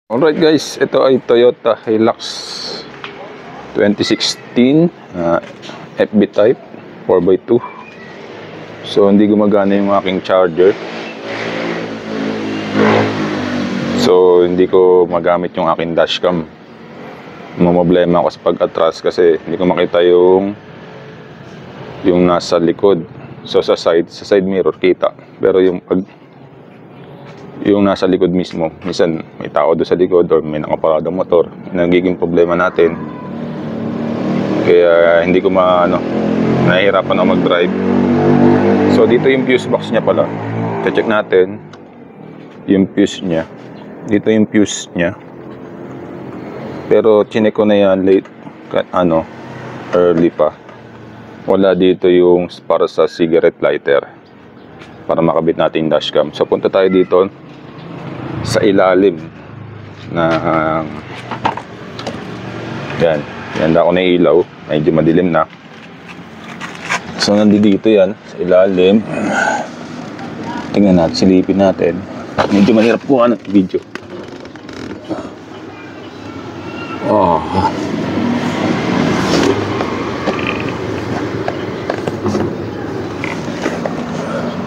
Alright guys, ito ay Toyota Hilux 2016 FB type 4x2. So hindi gumagana yung aking charger. So hindi ko magamit yung aking dashcam. Problema ako sa pag-atras kasi hindi ko makita yung nasa likod. So sa side mirror kita. Pero yung nasa likod mismo, minsan may tao doon sa likod or may nakaparadang motor, nagiging problema natin. Kaya hindi ko nahihirapan ako mag-drive. So dito yung fuse box niya pala. Check natin yung fuse niya. Dito yung fuse niya. Pero chinek ko na yan early pa. Wala dito yung para sa cigarette lighter para makabit natin yung dashcam. So punta tayo dito sa ilalim na yan ako na ilaw, medyo madilim na. So nandito yan sa ilalim. Tingnan natin, silipin natin. Medyo mahirap kuha ng video.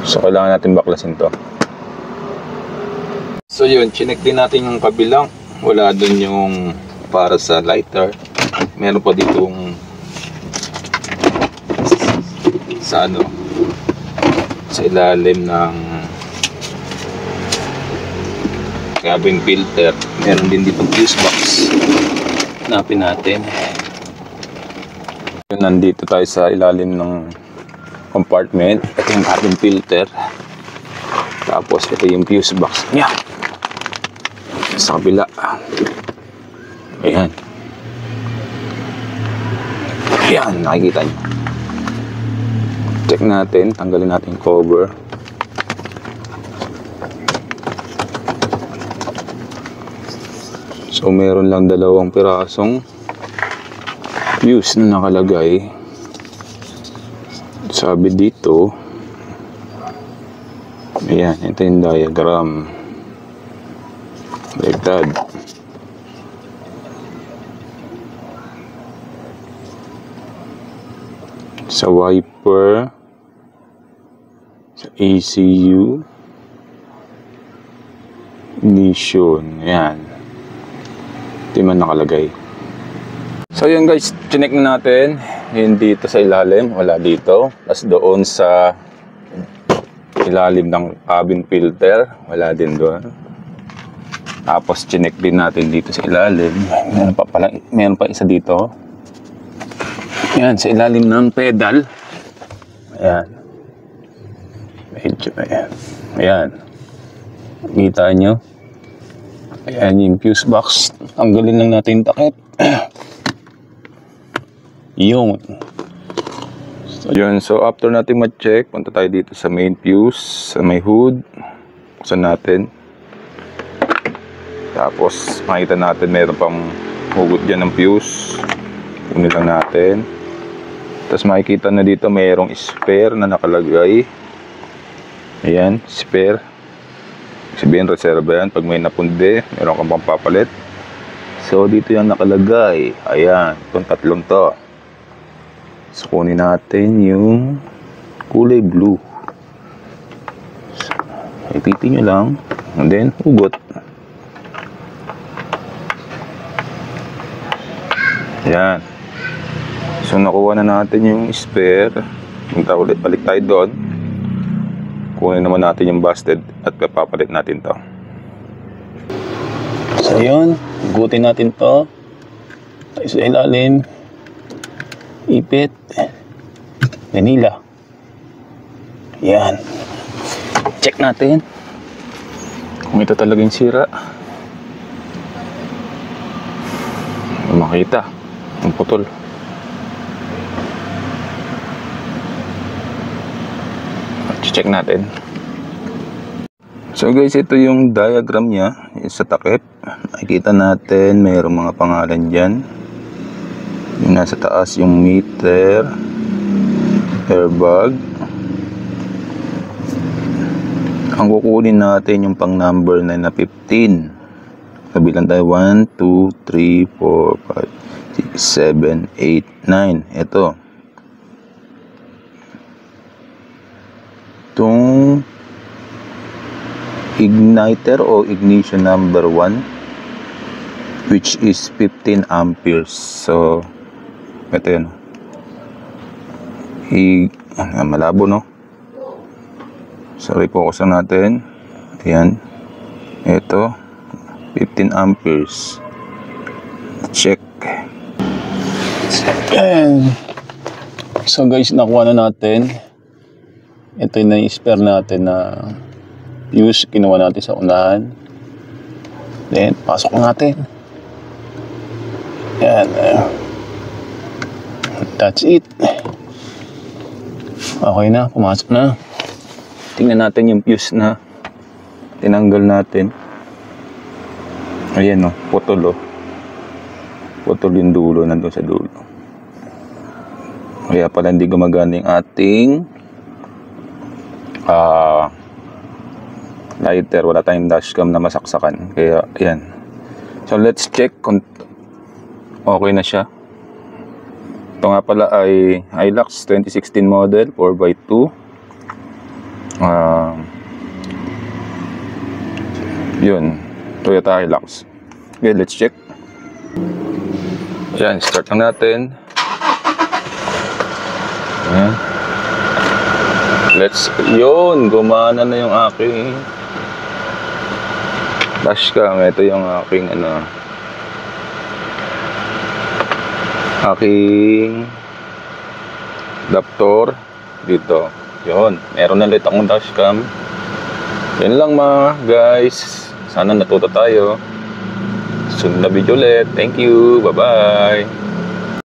So kailangan natin baklasin to. So yun, chinek din natin yung kabilang. Wala dun yung para sa lighter. Meron pa ditong sa ilalim ng cabin filter. Meron din dito fuse box. Hanapin natin. Yun, nandito tayo sa ilalim ng compartment. Ito yung cabin filter. Tapos ito yung fuse box niya sa kabila. Ayan, nakikita nyo. Check natin, tanggalin natin yung cover. So meron lang 2 pirasong fuse na nakalagay. Sabi dito, ayan, ito yung diagram. Baliktad. Sa wiper, sa ECU, ignition, ayan. Ito yung nakalagay. So yun guys, chinek na natin. Yun dito sa ilalim, wala dito. Tapos doon sa ilalim ng cabin filter, wala din doon. Tapos chinek din natin dito sa ilalim. Meron pa isa dito. Ayan, sa ilalim ng pedal. Ayan. Medyo, ayan. Kita nyo. Ayan yung fuse box. Tanggalin lang natin yung takip. Yun. So after natin ma-check, punta tayo dito sa main fuse, sa may hood. Buksan natin. Tapos makita natin mayroon pang hugot dyan ng fuse. Kunin lang natin. Tapos makikita na dito mayroong spare na nakalagay. Ayan, spare. Sabihin reserva yan. Pag may napundi, mayroon kang pampapalit. So dito yan nakalagay. Ayan, itong 3 to. So kunin natin yung kulay blue. So, ipitin nyo lang. And then hugot. Ayan. So nakuha na natin yung spare. Punta ulit, balik tayo doon. Kunin naman natin yung busted at papapalit natin to. So yun, hugutin natin to. Tayo sa ilalim. Ipit. Vanilla. Ayan. Check natin kung ito talaga yung sira. Makita ang putol. Check natin. So guys, ito yung diagram niya sa takip. Nakikita natin mayroong mga pangalan dyan. Yung nasa taas yung meter, airbag. Ang kukunin natin yung pang number 9 na 15. Kabilang tayo 1, 2, 3, 4, 5, 6, 7, 8, 9. Ito. Itong igniter o ignition number 1, which is 15 amperes. So, ito yun. Malabo, no? Sorry, focus lang natin. Ayan. Ito. 15 amperes. Check. And, so guys, nakuha na natin. Ito yung na-spare natin na fuse. Kinuha natin sa unahan. Then, pasok natin. Ayan. That's it. Okay na, pumasok na. Tingnan natin yung fuse na tinanggal natin. Ayan o, putol o. Putol yung dulo, nandun sa dulo. Kaya pala hindi gumagana yung ating lighter. Wala tayong dashcam na masaksakan. Kaya, ayan. So, let's check kung okay na siya. Ito nga pala ay Hilux 2016 model 4x2. Yun, Toyota Hilux. Okay, let's check. Ayan, start lang natin. Ayan. Yun, gumana na yung aking dashcam. Ito yung aking aking adapter dito. Yun, meron na ulit akong dashcam. Yun lang mga guys. Sana natuto tayo. Sunod na video ulit. Thank you. Bye-bye.